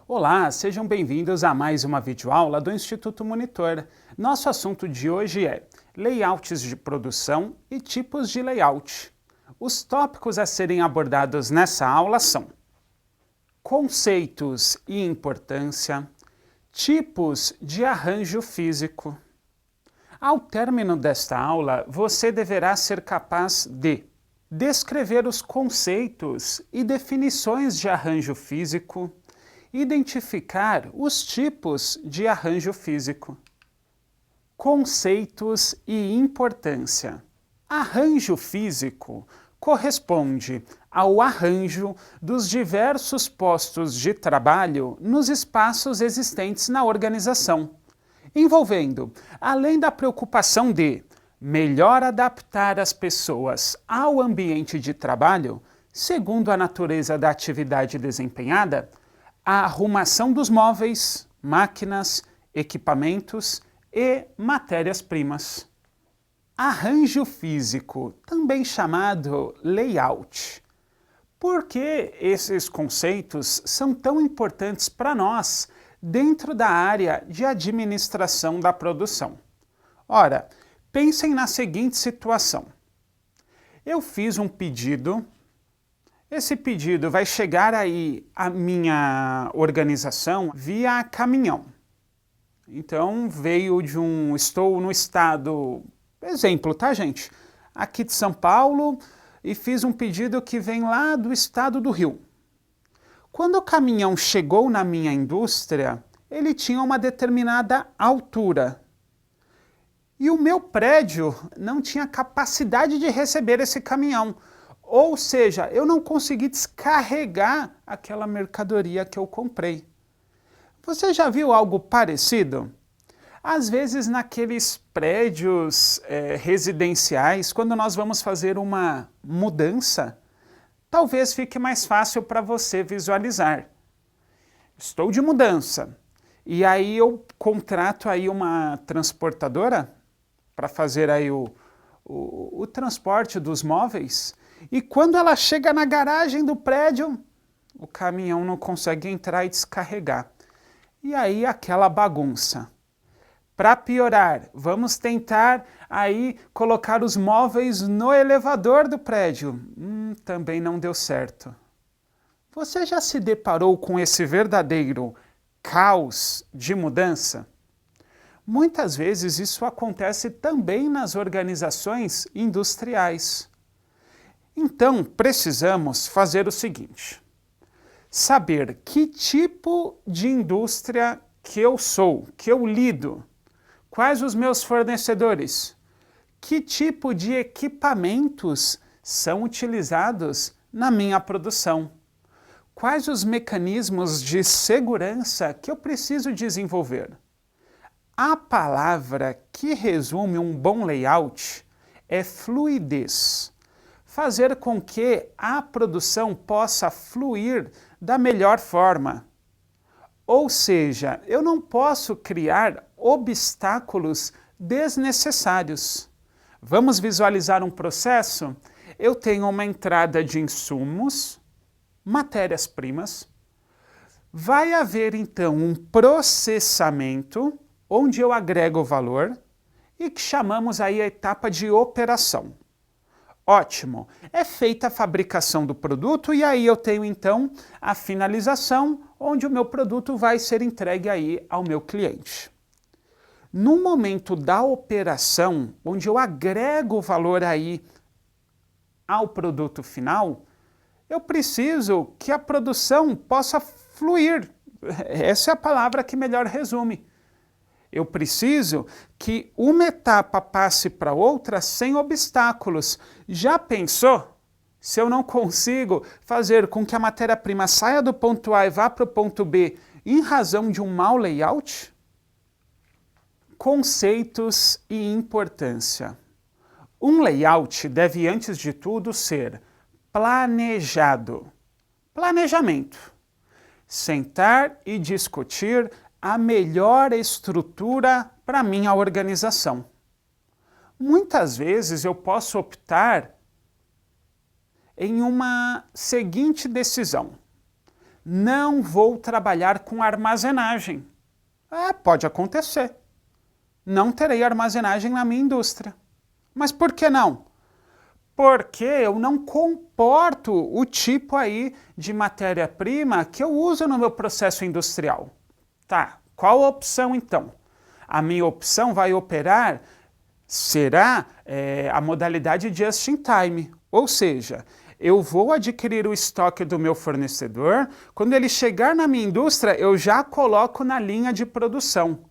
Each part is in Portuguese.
Olá, sejam bem-vindos a mais uma videoaula do Instituto Monitor. Nosso assunto de hoje é layouts de produção e tipos de layout. Os tópicos a serem abordados nessa aula são conceitos e importância, tipos de arranjo físico. Ao término desta aula, você deverá ser capaz de descrever os conceitos e definições de arranjo físico, identificar os tipos de arranjo físico. Conceitos e importância. Arranjo físico corresponde ao arranjo dos diversos postos de trabalho nos espaços existentes na organização, envolvendo, além da preocupação de melhor adaptar as pessoas ao ambiente de trabalho, segundo a natureza da atividade desempenhada, a arrumação dos móveis, máquinas, equipamentos e matérias-primas. Arranjo físico, também chamado layout. Por que esses conceitos são tão importantes para nós dentro da área de administração da produção? Ora, pensem na seguinte situação. Eu fiz um pedido. Esse pedido vai chegar aí à minha organização via caminhão. Então estou no estado, exemplo, tá gente? Aqui de São Paulo e fiz um pedido que vem lá do estado do Rio. Quando o caminhão chegou na minha indústria, ele tinha uma determinada altura. E o meu prédio não tinha capacidade de receber esse caminhão. Ou seja, eu não consegui descarregar aquela mercadoria que eu comprei. Você já viu algo parecido? Às vezes naqueles prédios residenciais, quando nós vamos fazer uma mudança, talvez fique mais fácil para você visualizar. Estou de mudança e aí eu contrato aí uma transportadora para fazer aí o transporte dos móveis. E quando ela chega na garagem do prédio, o caminhão não consegue entrar e descarregar. E aí aquela bagunça. Para piorar, vamos tentar aí colocar os móveis no elevador do prédio. Também não deu certo. Você já se deparou com esse verdadeiro caos de mudança? Muitas vezes isso acontece também nas organizações industriais. Então, precisamos fazer o seguinte: saber que tipo de indústria que eu sou, que eu lido, quais os meus fornecedores, que tipo de equipamentos são utilizados na minha produção, quais os mecanismos de segurança que eu preciso desenvolver. A palavra que resume um bom layout é fluidez. Fazer com que a produção possa fluir da melhor forma. Ou seja, eu não posso criar obstáculos desnecessários. Vamos visualizar um processo? Eu tenho uma entrada de insumos, matérias-primas. Vai haver então um processamento, onde eu agrego o valor e que chamamos aí a etapa de operação. Ótimo, é feita a fabricação do produto e aí eu tenho então a finalização, onde o meu produto vai ser entregue aí ao meu cliente. No momento da operação, onde eu agrego o valor aí ao produto final, eu preciso que a produção possa fluir. Essa é a palavra que melhor resume. Eu preciso que uma etapa passe para outra sem obstáculos. Já pensou? Se eu não consigo fazer com que a matéria-prima saia do ponto A e vá para o ponto B em razão de um mau layout? Conceitos e importância. Um layout deve, antes de tudo, ser planejado. Planejamento. Sentar e discutir a melhor estrutura para minha organização. Muitas vezes eu posso optar em uma seguinte decisão. não vou trabalhar com armazenagem. Pode acontecer. Não terei armazenagem na minha indústria. Mas por que não? Porque eu não comporto o tipo aí de matéria-prima que eu uso no meu processo industrial. Tá, qual a opção então? A minha opção vai operar, será a modalidade just in time, ou seja, eu vou adquirir o estoque do meu fornecedor, quando ele chegar na minha indústria, eu já coloco na linha de produção.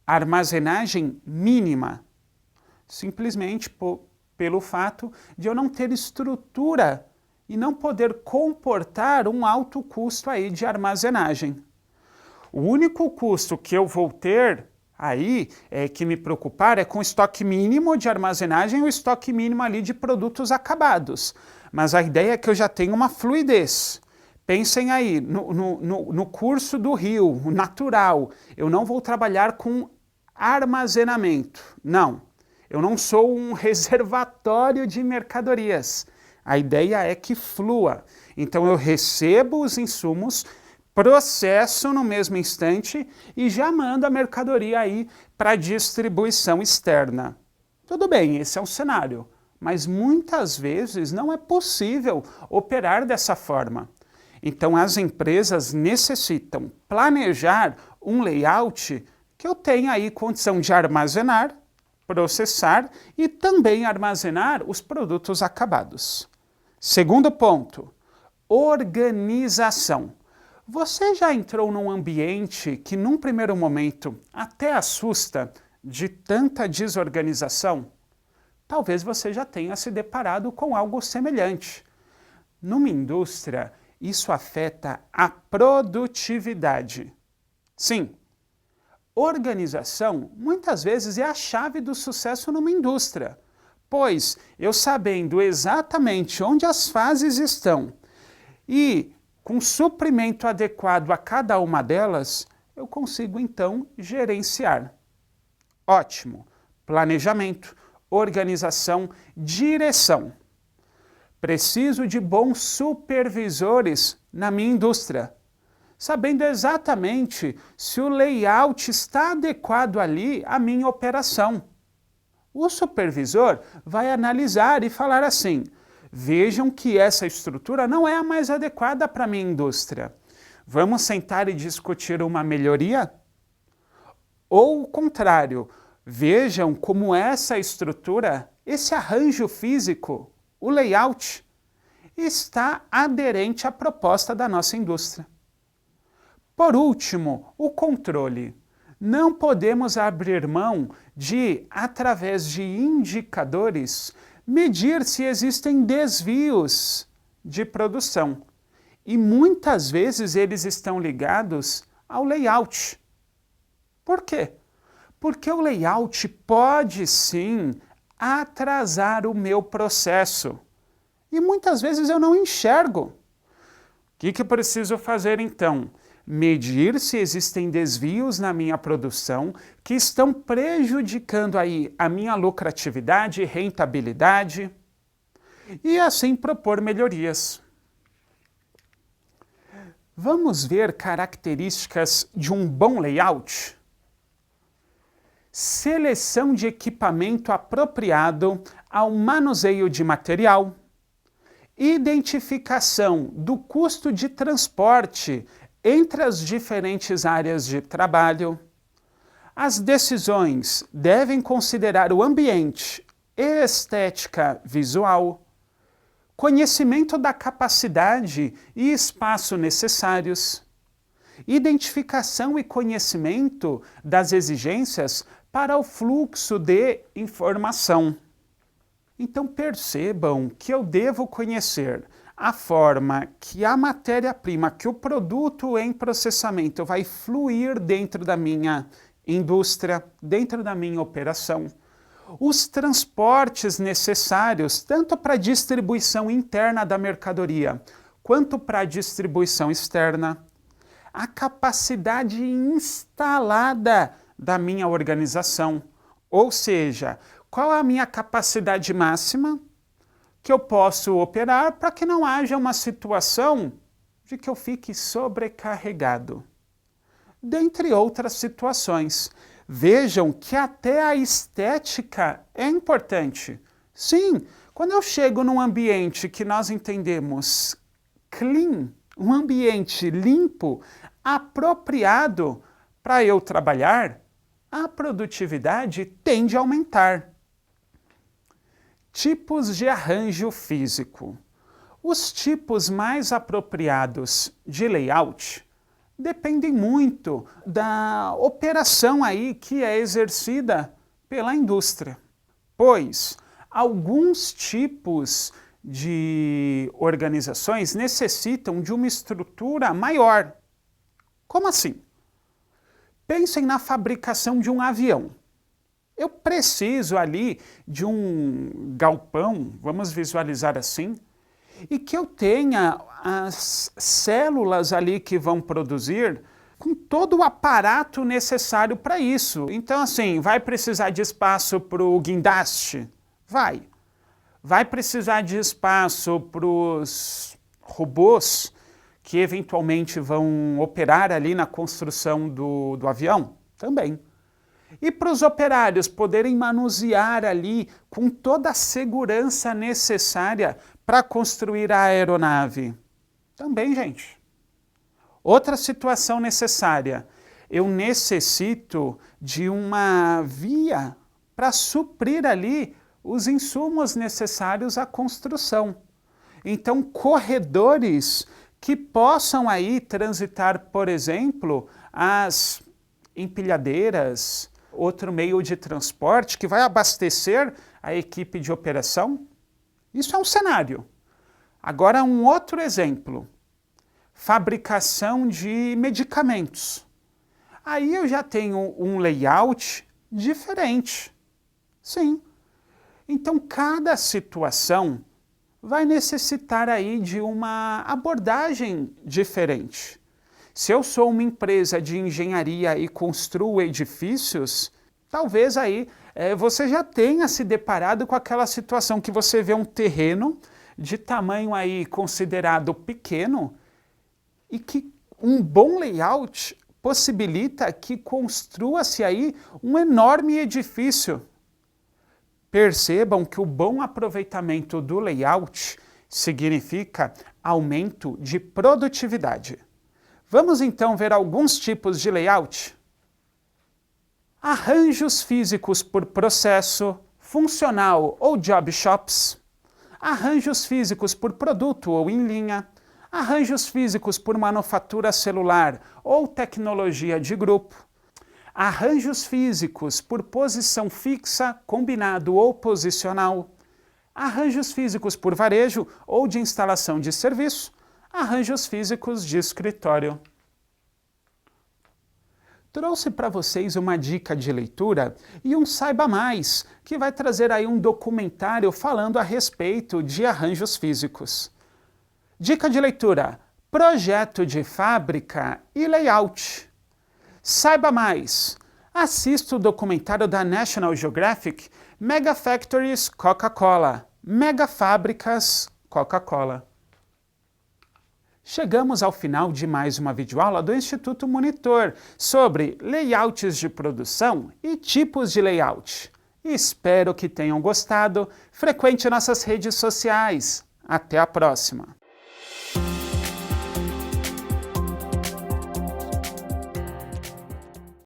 Armazenagem mínima, simplesmente pelo fato de eu não ter estrutura e não poder comportar um alto custo aí de armazenagem. O único custo que eu vou ter aí, que me preocupar, é com o estoque mínimo de armazenagem e o estoque mínimo ali de produtos acabados. Mas a ideia é que eu já tenho uma fluidez. Pensem aí, no curso do rio, natural, eu não vou trabalhar com armazenamento. Não, eu não sou um reservatório de mercadorias. A ideia é que flua. Então eu recebo os insumos, processo no mesmo instante e já mando a mercadoria aí para distribuição externa. Tudo bem, esse é um cenário, mas muitas vezes não é possível operar dessa forma. Então as empresas necessitam planejar um layout que eu tenha aí condição de armazenar, processar e também armazenar os produtos acabados. Segundo ponto, organização. Você já entrou num ambiente que, num primeiro momento, até assusta de tanta desorganização? Talvez você já tenha se deparado com algo semelhante. Numa indústria, isso afeta a produtividade. Sim, organização muitas vezes é a chave do sucesso numa indústria, pois eu sabendo exatamente onde as fases estão e com suprimento adequado a cada uma delas, eu consigo então gerenciar. Ótimo! Planejamento, organização, direção. Preciso de bons supervisores na minha indústria, sabendo exatamente se o layout está adequado ali à minha operação. O supervisor vai analisar e falar assim: vejam que essa estrutura não é a mais adequada para a minha indústria. Vamos sentar e discutir uma melhoria? Ou o contrário, vejam como essa estrutura, esse arranjo físico, o layout, está aderente à proposta da nossa indústria. Por último, o controle. Não podemos abrir mão de, através de indicadores, medir se existem desvios de produção. E muitas vezes eles estão ligados ao layout. Por quê? Porque o layout pode sim atrasar o meu processo. E muitas vezes eu não enxergo. O que eu preciso fazer então? Medir se existem desvios na minha produção que estão prejudicando aí a minha lucratividade e rentabilidade e assim propor melhorias. Vamos ver características de um bom layout? Seleção de equipamento apropriado ao manuseio de material, identificação do custo de transporte entre as diferentes áreas de trabalho. As decisões devem considerar o ambiente, estética visual, conhecimento da capacidade e espaço necessários, identificação e conhecimento das exigências para o fluxo de informação. Então percebam que eu devo conhecer a forma que a matéria-prima, que o produto em processamento vai fluir dentro da minha indústria, dentro da minha operação. Os transportes necessários, tanto para a distribuição interna da mercadoria, quanto para a distribuição externa. A capacidade instalada da minha organização, ou seja, qual a minha capacidade máxima que eu posso operar para que não haja uma situação de que eu fique sobrecarregado. Dentre outras situações. Vejam que até a estética é importante. Sim, quando eu chego num ambiente que nós entendemos clean, um ambiente limpo, apropriado para eu trabalhar, a produtividade tende a aumentar. Tipos de arranjo físico. Os tipos mais apropriados de layout dependem muito da operação aí que é exercida pela indústria, pois alguns tipos de organizações necessitam de uma estrutura maior. Como assim? Pensem na fabricação de um avião. Eu preciso ali de um galpão, vamos visualizar assim, e que eu tenha as células ali que vão produzir com todo o aparato necessário para isso. Então, assim, vai precisar de espaço para o guindaste? Vai. Vai precisar de espaço para os robôs que eventualmente vão operar ali na construção do avião? Também. E para os operários poderem manusear ali com toda a segurança necessária para construir a aeronave? Também, gente. Outra situação necessária. Eu necessito de uma via para suprir ali os insumos necessários à construção. Então, corredores que possam aí transitar, por exemplo, as empilhadeiras, outro meio de transporte que vai abastecer a equipe de operação. Isso é um cenário. Agora, um outro exemplo. Fabricação de medicamentos. Aí eu já tenho um layout diferente. Sim. Então, cada situação vai necessitar aí de uma abordagem diferente. Se eu sou uma empresa de engenharia e construo edifícios, talvez aí você já tenha se deparado com aquela situação que você vê um terreno de tamanho aí considerado pequeno e que um bom layout possibilita que construa-se aí um enorme edifício. Percebam que o bom aproveitamento do layout significa aumento de produtividade. Vamos então ver alguns tipos de layout? Arranjos físicos por processo, funcional ou job shops. Arranjos físicos por produto ou em linha. Arranjos físicos por manufatura celular ou tecnologia de grupo. Arranjos físicos por posição fixa, combinado ou posicional. Arranjos físicos por varejo ou de instalação de serviço. Arranjos físicos de escritório. Trouxe para vocês uma dica de leitura e um Saiba Mais, que vai trazer aí um documentário falando a respeito de arranjos físicos. Dica de leitura: projeto de fábrica e layout. Saiba mais! Assista o documentário da National Geographic, Mega Factories Coca-Cola, Mega Fábricas Coca-Cola. Chegamos ao final de mais uma videoaula do Instituto Monitor sobre layouts de produção e tipos de layout. Espero que tenham gostado. Frequente nossas redes sociais. Até a próxima!